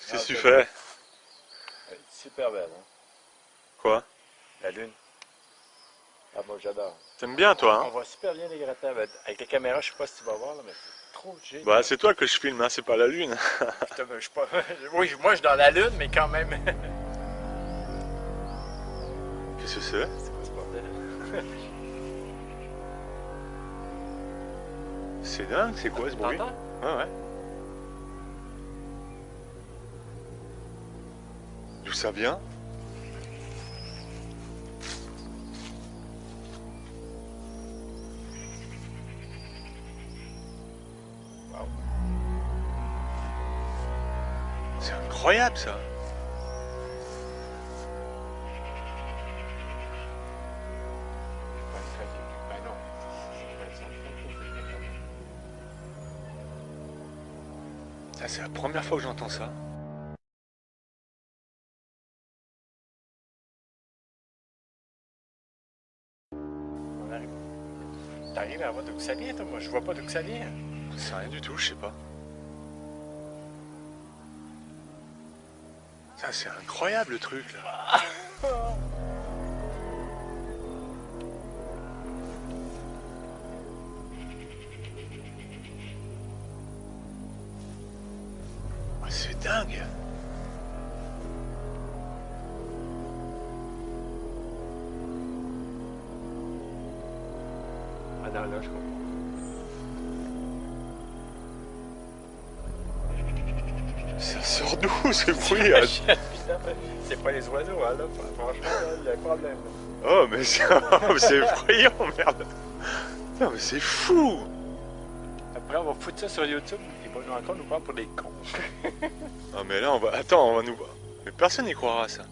Qu'est-ce que tu fais? Super belle, hein? Quoi? La lune. Ah, moi j'adore. T'aimes bien toi, On hein? voit super bien les gratte-ciels. Avec la caméra, je sais pas si tu vas voir, là, mais c'est trop génial. Bah c'est toi que je filme, hein, c'est pas la lune. Putain, ben, je suis pas... Oui, moi je suis dans la lune, mais quand même. Qu'est-ce que c'est? C'est quoi ce bordel? C'est dingue, c'est quoi ce bruit? T'entends? Ouais, ouais. D'où ça vient? Wow. C'est incroyable ça. Ben non. Ça, c'est la première fois que j'entends ça. On arrive. T'arrives à voir d'où ça vient, toi? Moi, je vois pas d'où ça vient. C'est rien du tout, je sais pas. Ça, c'est incroyable le truc là. Ah, c'est dingue. Ah non, là, je comprends. Ça sort d'où ce bruit? Hein? C'est pas les oiseaux, hein, là. Franchement, là, il y a un problème. Oh, mais c'est effrayant, merde. Non, mais c'est fou. Après, on va foutre ça sur YouTube. Ils vont encore nous prendre pour des cons. Ah, mais là, on va... Attends, on va nous... Mais personne n'y croira, ça.